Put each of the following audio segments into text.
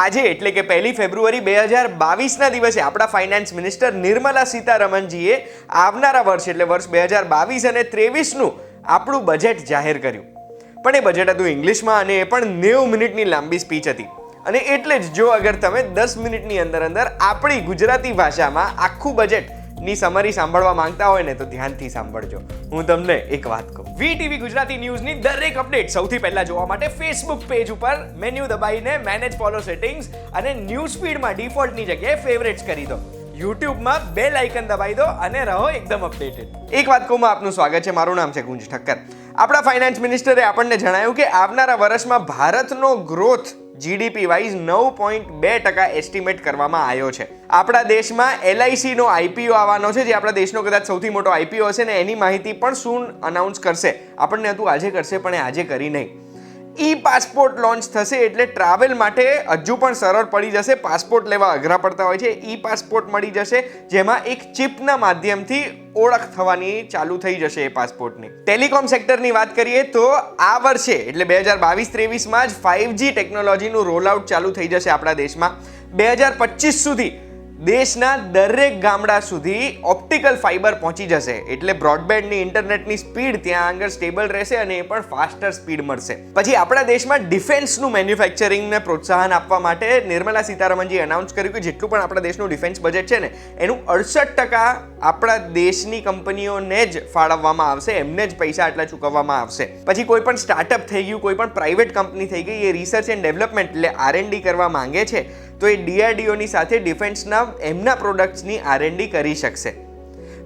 આજે એટલે કે 1 ફેબ્રુઆરી 2022ના દિવસે આપણા ફાઇનાન્સ મિનિસ્ટર નિર્મલા સીતારમણજીએ આવનારા વર્ષ એટલે વર્ષ 2022 અને 23નું આપણું બજેટ જાહેર કર્યું. પણ એ બજેટ હતું ઇંગ્લિશમાં અને એ પણ 90 મિનિટની લાંબી સ્પીચ હતી. અને એટલે જ જો અગર તમે 10 મિનિટની અંદર આપણી ગુજરાતી ભાષામાં આખું બજેટની સમરી સાંભળવા માંગતા હોય ને તો ધ્યાનથી સાંભળજો. હું તમને એક વાત કહું, વીટીવી ગુજરાતી ન્યૂઝની દરેક અપડેટ સૌથી પહેલા જોવા માટે ફેસબુક પેજ ઉપર મેન્યુ દબાઈને મેનેજ ફોલો સેટિંગ્સ અને ન્યૂઝ ફીડમાં ડિફોલ્ટની જગ્યાએ ફેવરેટ્સ કરી દો. યુટ્યુબમાં બેલ આઇકન દબાવી દો અને રહો એકદમ અપડેટેડ. એક વાત કહું, આપનું સ્વાગત છે. મારું નામ છે ગુંજ ઠક્કર. આપણા ફાઇનાન્સ મિનિસ્ટરે આપણને જણાવ્યું કે આવનારા વર્ષમાં ભારતનો ગ્રોથ જીડીપી વાઇઝ 9.2% એસ્ટિમેટ કરવામાં આવ્યો છે. આપણા દેશમાં એલઆઈસીનો આઈપીઓ આવવાનો છે, જે આપણા દેશનો કદાચ સૌથી મોટો આઈપીઓ હશે ને એની માહિતી પણ સૂન અનાઉન્સ કરશે. આપણને હતું આજે કરશે પણ એ આજે કરી નહીં. ઈ પાસપોર્ટ લોન્ચ થશે એટલે ટ્રાવેલ માટે હજુ પણ સરળ પડી જશે. પાસપોર્ટ લેવા અઘરા પડતા હોય છે, ઈ પાસપોર્ટ મળી જશે, જેમાં એક ચિપના માધ્યમથી ઓળખ થવાની ચાલુ થઈ જશે એ પાસપોર્ટની. ટેલિકોમ સેક્ટરની વાત કરીએ તો આ વર્ષે એટલે 2022-23માં જ 5G ટેકનોલોજીનું રોલ આઉટ ચાલુ થઈ જશે આપણા દેશમાં. 2025 સુધી દેશના દરેક ગામડા સુધી ઓપ્ટિકલ ફાઇબર પહોંચી જશે, એટલે બ્રોડબેન્ડની ઇન્ટરનેટની સ્પીડ ત્યાં આગળ સ્ટેબલ રહેશે અને એ પણ ફાસ્ટર સ્પીડ મળશે. પછી આપણા દેશમાં ડિફેન્સનું મેન્યુફેક્ચરિંગને પ્રોત્સાહન આપવા માટે નિર્મલા સીતારમણજી એનાઉન્સ કર્યું કે જેટલું પણ આપણા દેશનું ડિફેન્સ બજેટ છે ને એનું 68% આપણા દેશની કંપનીઓને જ ફાળવવામાં આવશે, એમને જ પૈસા આટલા ચૂકવવામાં આવશે. પછી કોઈ પણ સ્ટાર્ટઅપ થઈ ગયું, કોઈ પણ પ્રાઇવેટ કંપની થઈ ગઈ, એ રિસર્ચ એન્ડ ડેવલપમેન્ટ એટલે R&D કરવા માંગે છે તો એ DRDOની સાથે ડિફેન્સના એમના પ્રોડક્ટ્સની R&D કરી શકશે.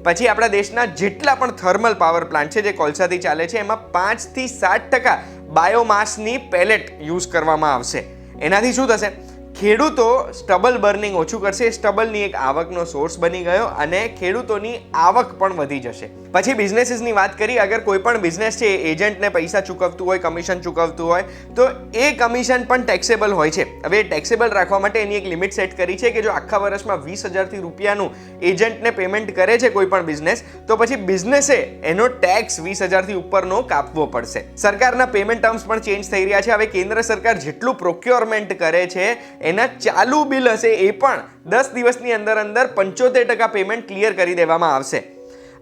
પછી આપણા દેશના જેટલા પણ થર્મલ પાવર પ્લાન્ટ છે જે કોલસાથી ચાલે છે એમાં 5 થી 7% બાયોમાસની પેલેટ યુઝ કરવામાં આવશે. એનાથી શું થશે? ખેડૂતો સ્ટબલ બર્નિંગ ઓછું કરશે. સ્ટબલની એક આવકનો સોર્સ બની ગયો અને ખેડૂતોની આવક પણ વધી જશે. પછી બિઝનેસીસની વાત કરીએ, અગર કોઈ પણ બિઝનેસ છે એજન્ટને પૈસા ચૂકવતું હોય, કમિશન ચૂકવતું હોય તો એ કમિશન પણ ટેક્સેબલ હોય છે. હવે ટેક્સેબલ રાખવા માટે એની એક લિમિટ સેટ કરી છે કે જો આખા વર્ષમાં 20,000 રૂપિયાનું એજન્ટને પેમેન્ટ કરે છે કોઈ પણ બિઝનેસ તો પછી બિઝનેસે એનો ટેક્સ 20,000 ઉપરનો કાપવો પડશે. સરકારના પેમેન્ટ ટર્મ્સ પણ ચેન્જ થઈ રહ્યા છે. હવે કેન્દ્ર સરકાર જેટલું પ્રોક્યોરમેન્ટ કરે છે એના ચાલુ બિલ હશે એ પણ 10 દિવસની અંદર 75% પેમેન્ટ ક્લિયર કરી દેવામાં આવશે.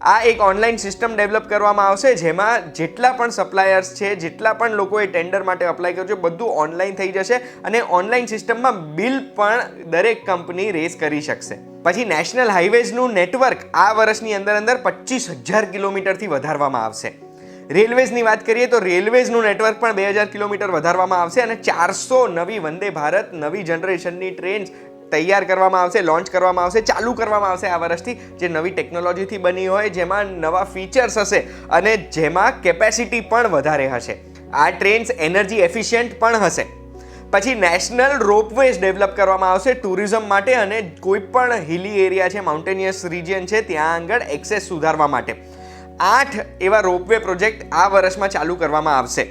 આ એક ઓનલાઈન સિસ્ટમ ડેવલપ કરવામાં આવશે જેમાં જેટલા પણ સપ્લાયર્સ છે, જેટલા પણ લોકોએ ટેન્ડર માટે અપ્લાય કર્યું છે બધું ઓનલાઈન થઈ જશે અને ઓનલાઈન સિસ્ટમમાં બિલ પણ દરેક કંપની રેઝ કરી શકશે. પછી નેશનલ હાઈવેઝનું નેટવર્ક આ વર્ષની અંદર 25,000 કિલોમીટરથી વધારવામાં આવશે. રેલવેઝની વાત કરીએ તો રેલવેઝનું નેટવર્ક પણ 2,000 કિલોમીટર વધારવામાં આવશે અને 400 નવી વંદે ભારત નવી જનરેશનની ટ્રેન તૈયાર કરવામાં આવશે, લોન્ચ કરવામાં આવશે, ચાલુ કરવામાં આવશે આ વર્ષથી, જે નવી ટેકનોલોજીથી બની હોય, જેમાં નવા ફીચર્સ હશે અને જેમાં કેપેસિટી પણ વધારે હશે. આ ટ્રેન્સ એનર્જી એફિશિયન્ટ પણ હશે. પછી નેશનલ રોપવેઝ ડેવલપ કરવામાં આવશે ટુરિઝમ માટે અને કોઈ પણ હિલી એરિયા છે, માઉન્ટેનિયસ રિજિયન છે ત્યાં આગળ એક્સેસ સુધારવા માટે 8 એવા રોપવે પ્રોજેક્ટ આ વર્ષમાં ચાલુ કરવામાં આવશે.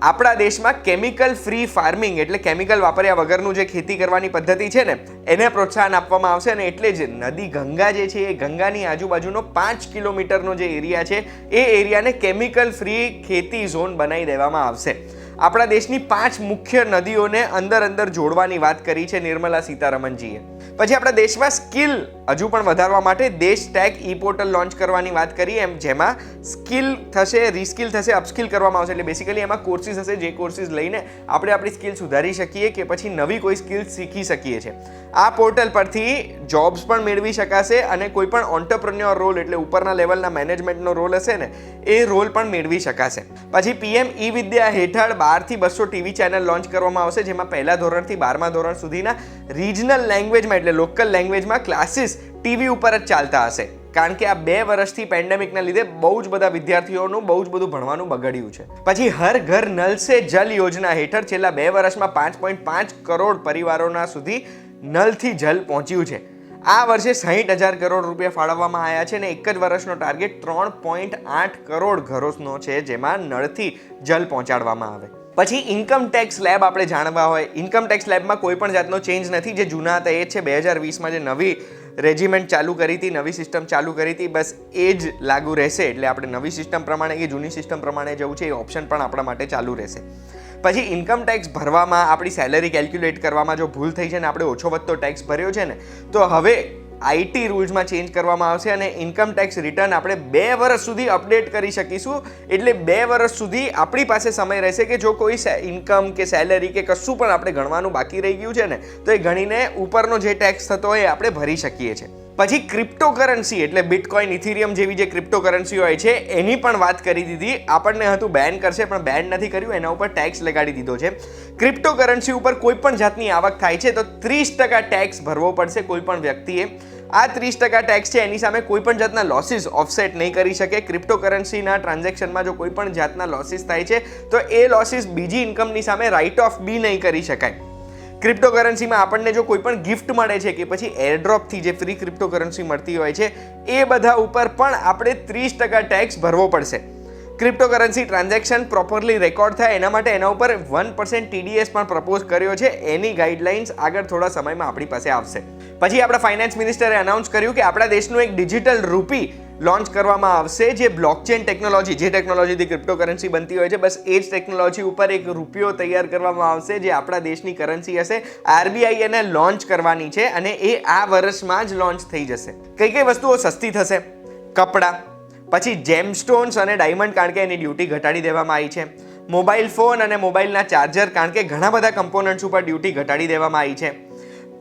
આપણા દેશમાં કેમિકલ ફ્રી ફાર્મિંગ એટલે કેમિકલ વાપર્યા વગરનું જે ખેતી કરવાની પદ્ધતિ છે ને એને પ્રોત્સાહન આપવામાં આવશે અને એટલે જ નદી ગંગા જે છે એ ગંગાની આજુબાજુનો 5 કિલોમીટરનો જે એરિયા છે એ એરિયાને કેમિકલ ફ્રી ખેતી ઝોન બનાવી દેવામાં આવશે. આપણા દેશની 5 મુખ્ય નદીઓને અંદર જોડવાની વાત કરી છે નિર્મલા સીતારમણજીએ. પછી આપણા દેશમાં સ્કિલ હજુ પણ વધારવા માટે દેશ ટેક ઈ પોર્ટલ લોન્ચ કરવાની વાત કરી, એમ જેમાં સ્કિલ થશે, રિસ્કિલ થશે, અપસ્કિલ કરવામાં આવશે. એટલે બેસિકલી એમાં કોર્સિસ હશે, જે કોર્સિસ લઈને આપણે આપણી સ્કિલ સુધારી શકીએ કે પછી નવી કોઈ સ્કિલ શીખી શકીએ છીએ. આ પોર્ટલ પરથી જોબ્સ પણ મેળવી શકાશે અને કોઈ પણ ઓન્ટરપ્રેન્યોર રોલ એટલે ઉપરના લેવલના મેનેજમેન્ટનો રોલ હશે ને એ રોલ પણ મેળવી શકાશે. પછી PM ઈ વિદ્યા હેઠળ 12 થી 200 ટીવી ચેનલ લોન્ચ કરવામાં આવશે, જેમાં પહેલા ધોરણથી 12મા ધોરણ સુધીના રિજનલ લેંગ્વેજમાં એટલે લોકલ લેંગ્વેજમાં ક્લાસીસ ટીવી ઉપર જ ચાલતા હશે. કારણ કે આ 2 વર્ષથી પેન્ડેમિકના લીધે બહુ જ બધા વિદ્યાર્થીઓનું બહુ જ બધું ભણવાનું બગડ્યું છે. પછી હર ઘર નલ સે જલ યોજના હેઠળ છેલ્લા 2 વર્ષમાં 5.5 કરોડ પરિવારોના સુધી નલથી જલ પહોંચ્યું છે. આ વર્ષે 60,000 કરોડ રૂપિયા ફાળવવામાં આવ્યા છે અને એક જ વર્ષનો ટાર્ગેટ 3.8 કરોડ ઘરોનો છે જેમાં નળથી જલ પહોંચાડવામાં આવે. પછી ઇન્કમ ટેક્સ લેબ આપણે જાણવા હોય, ઇન્કમ ટેક્સ લેબમાં કોઈ પણ જાતનો ચેન્જ નથી, જે જૂના હતા એ જ છે. 2020માં જે નવી રેજિમેન્ટ ચાલુ કરી હતી, નવી સિસ્ટમ ચાલુ કરી હતી, બસ એ જ લાગુ રહેશે. એટલે આપણે નવી સિસ્ટમ પ્રમાણે કે જૂની સિસ્ટમ પ્રમાણે જવું છે એ ઓપ્શન પણ આપણા માટે ચાલુ રહેશે. પછી ઇન્કમ ટેક્સ ભરવામાં, આપણી સેલેરી કેલ્ક્યુલેટ કરવામાં જો ભૂલ થઈ છે ને આપણે ઓછો વધતો ટેક્સ ભર્યો છે ને, તો હવે આઈટી રૂલ્સમાં ચેન્જ કરવામાં આવશે અને ઇન્કમ ટેક્સ રિટર્ન આપણે 2 વર્ષ સુધી અપડેટ કરી શકીશું. એટલે 2 વર્ષ સુધી આપણી પાસે સમય રહેશે કે જો કોઈ ઇન્કમ કે સેલેરી કે કશું પણ આપણે ગણવાનું બાકી રહી ગયું છે ને, તો એ ગણીને ઉપરનો જે ટેક્સ થતો હોય એ આપણે ભરી શકીએ છીએ. પછી ક્રિપ્ટોકરન્સી એટલે બિટકોઇન, ઇથેરિયમ જેવી જે ક્રિપ્ટોકરન્સી હોય છે એની પણ વાત કરી દીધી. આપણને હતું બેન કરશે, પણ બેન નથી કર્યું, એના ઉપર ટેક્સ લગાડી દીધો છે. ક્રિપ્ટોકરન્સી ઉપર કોઈ પણ જાતની આવક થાય છે તો 30% ટેક્સ ભરવો પડશે કોઈ પણ વ્યક્તિએ. આ 30% ટેક્સ છે એની સામે કોઈ પણ જાતના લોસીસ ઓફસેટ નહીં કરી શકે. ક્રિપ્ટોકરન્સીના ટ્રાન્ઝેક્શનમાં જો કોઈ પણ જાતના લોસીસ થાય છે તો એ લોસીસ બીજી ઇન્કમની સામે રાઇટ ઓફ બી નહીં કરી શકાય. ક્રિપ્ટોકરન્સીમાં આપણને જો કોઈ પણ ગિફ્ટ મળે છે કે પછી એરડ્રોપથી જે ફ્રી ક્રિપ્ટોકરન્સી મળતી હોય છે એ બધા ઉપર પણ આપણે 30% ટેક્સ ભરવો પડશે. ક્રિપ્ટોકરન્સી ટ્રાન્ઝેક્શન પ્રોપરલી રેકોર્ડ થાય એના માટે એના ઉપર 1% TDS પણ પ્રપોઝ કર્યો છે. એની ગાઈડલાઇન્સ આગળ થોડા સમયમાં આપણી પાસે આવશે. પછી આપણા ફાઇનાન્સ મિનિસ્ટરે અનાઉન્સ કર્યું કે આપણા દેશનું એક ડિજિટલ રૂપી લોન્ચ કરવામાં આવશે, જે બ્લોકચેન ટેકનોલોજી, જે ટેકનોલોજીથી ક્રિપ્ટોકરન્સી બનતી હોય છે, બસ એ જ ટેકનોલોજી ઉપર એક રૂપિયો તૈયાર કરવામાં આવશે જે આપણા દેશની કરન્સી હશે. RBI એને લોન્ચ કરવાની છે અને એ આ વર્ષમાં જ લોન્ચ થઈ જશે. કઈ કઈ વસ્તુઓ સસ્તી થશે? કપડાં, પછી જેમસ્ટોન્સ અને ડાયમંડ, કારણ કે એની ડ્યુટી ઘટાડી દેવામાં આવી છે. મોબાઈલ ફોન અને મોબાઈલના ચાર્જર, કારણ કે ઘણા બધા કમ્પોનન્ટ્સ ઉપર ડ્યુટી ઘટાડી દેવામાં આવી છે.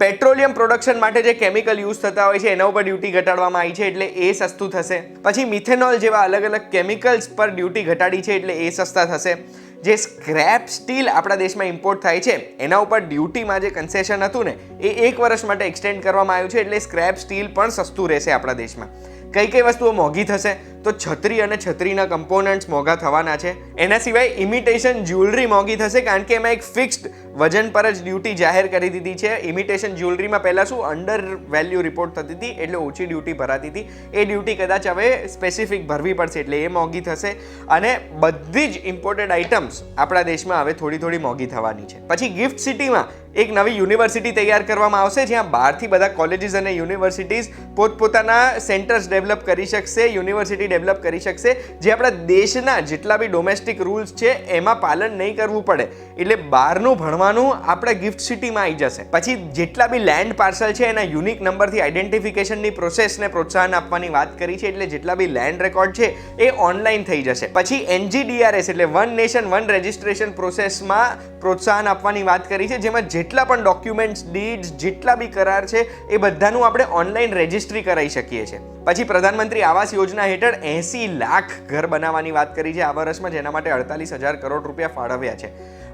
પેટ્રોલિયમ પ્રોડક્શન માટે જે કેમિકલ યુઝ થતા હોય છે એના ઉપર ડ્યુટી ઘટાડવામાં આવી છે, એટલે એ સસ્તું થશે. પછી મિથેનોલ જેવા અલગ અલગ કેમિકલ્સ પર ડ્યુટી ઘટાડી છે, એટલે એ સસ્તા થશે. જે સ્ક્રેપ સ્ટીલ આપણા દેશમાં ઇમ્પોર્ટ થાય છે એના ઉપર ડ્યુટીમાં જે કન્સેશન હતું ને એ 1 વર્ષ માટે એક્સટેન્ડ કરવામાં આવ્યું છે, એટલે સ્ક્રેપ સ્ટીલ પણ સસ્તું રહેશે આપણા દેશમાં. કઈ કઈ વસ્તુઓ મોંઘી થશે? તો છત્રી અને છત્રીના કમ્પોનન્ટ્સ મોંઘા થવાના છે. એના સિવાય ઇમિટેશન જ્વેલરી મોંઘી થશે, કારણ કે એમાં એક ફિક્સ્ડ વજન પર જ ડ્યુટી જાહેર કરી દીધી છે. ઇમિટેશન જ્વેલરીમાં પહેલાં શું અંડર વેલ્યુ રિપોર્ટ થતી હતી, એટલે ઓછી ડ્યુટી ભરાતી હતી. એ ડ્યુટી કદાચ હવે સ્પેસિફિક ભરવી પડશે, એટલે એ મોંઘી થશે. અને બધી જ ઇમ્પોર્ટેડ આઇટમ્સ આપણા દેશમાં હવે થોડી થોડી મોંઘી થવાની છે. પછી ગિફ્ટ સિટીમાં એક નવી યુનિવર્સિટી તૈયાર કરવામાં આવશે, જ્યાં બહારથી બધા કોલેજીસ અને યુનિવર્સિટીઝ પોતપોતાના સેન્ટર્સ ડેવલપ કરી શકશે, યુનિવર્સિટી ડેવલપ કરી શકશે, જે આપણા દેશના જેટલા બી ડોમેસ્ટિક રૂલ્સ છે એમાં પાલન નહીં કરવું પડે. એટલે બહારનું ભણવાનું આપણા ગિફ્ટ સિટીમાં આવી જશે. પછી જેટલા બી લેન્ડ પાર્સલ છે એના યુનિક નંબરથી આઈડેન્ટિફિકેશનની પ્રોસેસને પ્રોત્સાહન આપવાની વાત કરી છે, એટલે જેટલા બી લેન્ડ રેકોર્ડ છે એ ઓનલાઈન થઈ જશે. પછી NGDRS એટલે વન નેશન વન રજિસ્ટ્રેશન પ્રોસેસમાં પ્રોત્સાહન આપવાની વાત કરી છે, જેમાં જેટલા પણ ડોક્યુમેન્ટ્સ, ડીડ્સ, જેટલા બી કરાર છે એ બધાનું આપણે ઓનલાઈન રજિસ્ટ્રી કરાવી શકીએ છીએ. પછી પ્રધાનમંત્રી આવાસ યોજના હેઠળ 80 લાખ ઘર બનાવવાની વાત કરી છે આ વર્ષમાં, જેના માટે 48,000 કરોડ રૂપિયા ફાળવ્યા છે.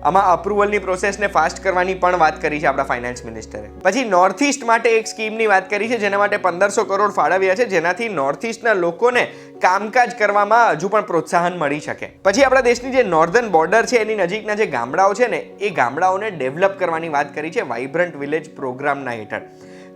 આમાં અપ્રુવલની પ્રોસેસને ફાસ્ટ કરવાની પણ વાત કરી છે આપણા ફાઇનાન્સ મિનિસ્ટરે. પછી નોર્થ ઇસ્ટ માટે એક સ્કીમની વાત કરી છે, જેના માટે 1500 કરોડ ફાળવ્યા છે, જેનાથી નોર્થ ઇસ્ટના લોકોને કામકાજ કરવામાં હજુ પણ પ્રોત્સાહન મળી શકે. પછી આપણા દેશની જે નોર્ધન બોર્ડર છે એની નજીકના જે ગામડાઓ છે ને એ ગામડાઓને ડેવલપ કરવાની વાત કરી છે વાઇબ્રન્ટ વિલેજ પ્રોગ્રામના હેઠળ,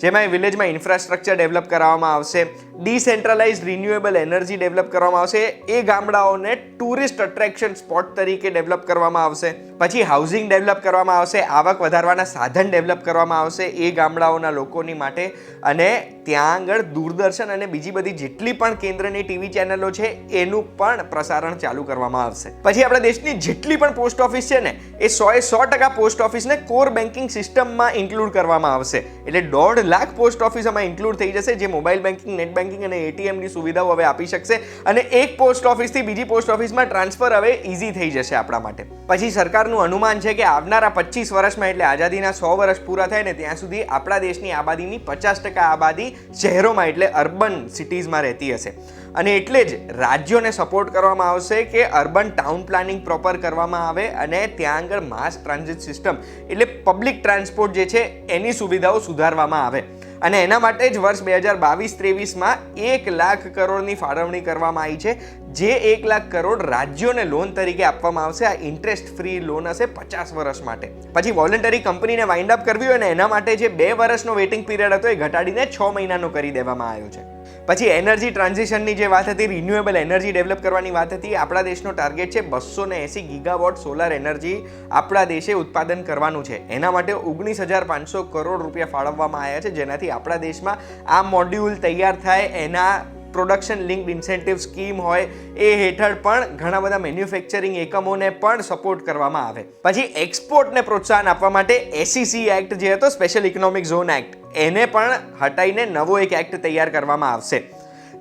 જેમાં એ વિલેજમાં ઇન્ફ્રાસ્ટ્રક્ચર ડેવલપ કરવામાં આવશે, ડિસેન્ટ્રલાઇઝ્ડ રિન્યુએબલ એનર્જી ડેવલપ કરવામાં આવશે, એ ગામડાઓને ટુરિસ્ટ અટ્રેક્શન સ્પોટ તરીકે ડેવલપ કરવામાં આવશે. પછી હાઉસિંગ ડેવલપ કરવામાં આવશે, આવક વધારવાના સાધન ડેવલપ કરવામાં આવશે એ ગામડાઓના લોકોની માટે, અને ત્યાં આગળ દૂરદર્શન અને બીજી બધી જેટલી પણ કેન્દ્રની ટીવી ચેનલો છે એનું પણ પ્રસારણ ચાલુ કરવામાં આવશે. પછી આપણા દેશની જેટલી પણ પોસ્ટ ઓફિસ છે ને એ 100% પોસ્ટ ઓફિસને કોર બેન્કિંગ સિસ્ટમમાં ઇન્ક્લુડ કરવામાં આવશે, એટલે 1.5 લાખ પોસ્ટ ઓફિસ આમાં ઇન્ક્લુડ થઈ જશે, જે મોબાઈલ બેન્કિંગ, નેટ બેન્કિંગ અને ATMની સુવિધાઓ હવે આપી શકશે, અને એક પોસ્ટ ઓફિસથી બીજી પોસ્ટ ઓફિસમાં ટ્રાન્સફર હવે ઇઝી થઈ જશે આપણા માટે. પછી સરકારનું અનુમાન છે કે આવનારા 25 વર્ષમાં, એટલે આઝાદીના 100 વર્ષ પૂરા થાય ને ત્યાં સુધી આપણા દેશની આબાદીની 50% આબાદી શહેરોમાં એટલે અર્બન સિટીઝમાં રહેતી હશે. અને એટલે જ રાજ્યોને સપોર્ટ કરવામાં આવશે કે અર્બન ટાઉન પ્લાનિંગ પ્રોપર કરવામાં આવે અને ત્યાં આગળ માસ ટ્રાન્ઝિટ સિસ્ટમ એટલે પબ્લિક ટ્રાન્સપોર્ટ જે છે એની સુવિધાઓ સુધારવામાં આવે. અને એના માટે જ વર્ષ 2022-23માં 1 લાખ કરોડની ફાળવણી કરવામાં આવી છે, જે 1 લાખ કરોડ રાજ્યોને લોન તરીકે આપવામાં આવશે. આ ઇન્ટરેસ્ટ ફ્રી લોન હશે 50 વર્ષ માટે. પછી વોલન્ટરી કંપનીને વાઇન્ડ અપ કરવી હોય ને એના માટે જે 2 વર્ષનો વેઇટિંગ પીરિયડ હતો એ ઘટાડીને 6 મહિનાનો કરી દેવામાં આવ્યો છે. પછી એનર્જી ટ્રાન્ઝિશનની જે વાત હતી, રિન્યુએબલ એનર્જી ડેવલપ કરવાની વાત હતી, આપણા દેશનો ટાર્ગેટ છે 280 ગીગાવોટ સોલાર એનર્જી આપણા દેશે ઉત્પાદન કરવાનું છે. એના માટે 19,500 કરોડ રૂપિયા ફાળવવામાં આવ્યા છે, જેનાથી આપણા દેશમાં આ મોડ્યુલ તૈયાર થાય એના પ્રોડક્શન લિંક્ડ ઇન્સેન્ટિવ સ્કીમ હોય એ હેઠળ પણ ઘણા બધા મેન્યુફેક્ચરિંગ એકમોને પણ સપોર્ટ કરવામાં આવે. પછી એક્સપોર્ટને પ્રોત્સાહન આપવા માટે SEC એક્ટ જે હતો, સ્પેશિયલ ઇકોનોમિક ઝોન એક્ટ, એને પણ હટાઈને નવો એક એક્ટ તૈયાર કરવામાં આવશે.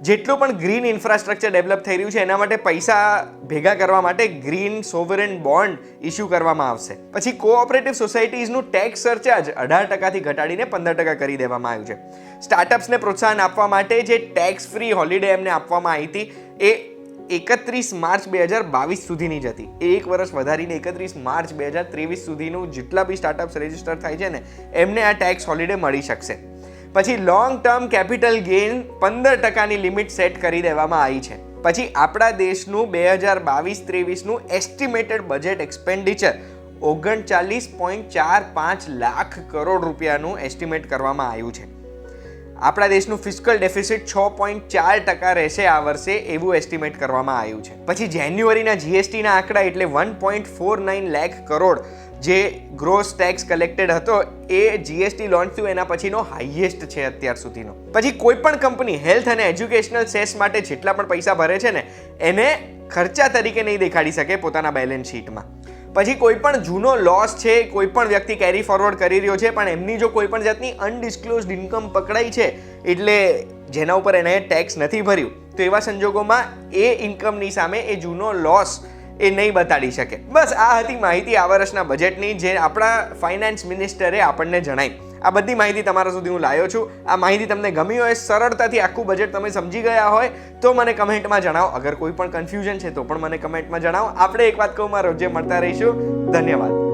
જેટલું પણ ગ્રીન ઇન્ફ્રાસ્ટ્રક્ચર ડેવલપ થઈ રહ્યું છે એના માટે પૈસા ભેગા કરવા માટે ગ્રીન સોવરેન બોન્ડ ઇસ્યુ કરવામાં આવશે. પછી કોઓપરેટિવ સોસાયટીઝનું ટેક્સ સરચાર્જ 18% ઘટાડીને 15% કરી દેવામાં આવ્યું છે. સ્ટાર્ટઅપ્સને પ્રોત્સાહન આપવા માટે જે ટેક્સ ફ્રી હોલિડે એમને આપવામાં આવી હતી એ 31 માર્ચ 2022 સુધીની જ હતી. એક વર્ષ વધારીને 31 માર્ચ 2023 સુધીનું જેટલા બી સ્ટાર્ટઅપ્સ રજીસ્ટર થાય છે ને એમને આ ટેક્સ હોલિડે મળી શકશે. પછી લોંગ ટર્મ કેપિટલ ગેઇન 15%ની લિમિટ સેટ કરી દેવામાં આવી છે. પછી આપણા દેશનું 2022-23નું estimated budget expenditure 39.45 lakh crore રૂપિયાનું એસ્ટિમેટ કરવામાં આવ્યું છે. આપણા દેશનું ફિસ્કલ ડેફિસિટ 6.4% રહેશે આ વર્ષે, એવું એસ્ટિમેટ કરવામાં આવ્યું છે. પછી જાન્યુઆરીના જીએસટીના આંકડા એટલે 1.49 લાખ કરોડ જે ગ્રોસ ટેક્સ કલેક્ટેડ હતો એ જીએસટી લોન્ચ થયું એના પછીનો હાઈએસ્ટ છે અત્યાર સુધીનો. પછી કોઈ પણ કંપની હેલ્થ અને એજ્યુકેશનલ સેસ માટે જેટલા પણ પૈસા ભરે છે ને એને ખર્ચા તરીકે નહીં દેખાડી શકે પોતાના બેલેન્સ શીટમાં. પછી કોઈ પણ જૂનો લોસ છે, કોઈ પણ વ્યક્તિ કેરી ફોરવર્ડ કરી રહ્યો છે પણ એમની જો કોઈ પણ જાતની અનડિસ્ક્લોઝડ ઇન્કમ પકડાઈ છે એટલે જેના ઉપર એને ટેક્સ નથી ભર્યું, તો એવા સંજોગોમાં એ ઇન્કમની સામે એ જૂનો લોસ એ નહીં બતાડી શકે. બસ આ હતી માહિતી આ વર્ષના બજેટની જે આપણા ફાઇનાન્સ મિનિસ્ટરે આપણને જણાવી. આ બધી માહિતી તમારા સુધી હું લાવ્યો છું. આ માહિતી તમને ગમી હોય, સરળતાથી આખું બજેટ તમે સમજી ગયા હોય તો મને કમેન્ટમાં જણાવો. અગર કોઈ પણ કન્ફ્યુઝન છે તો પણ મને કમેન્ટમાં જણાવો. આપણે એક વાત કહું, રોજે મળતા રહીશું. ધન્યવાદ.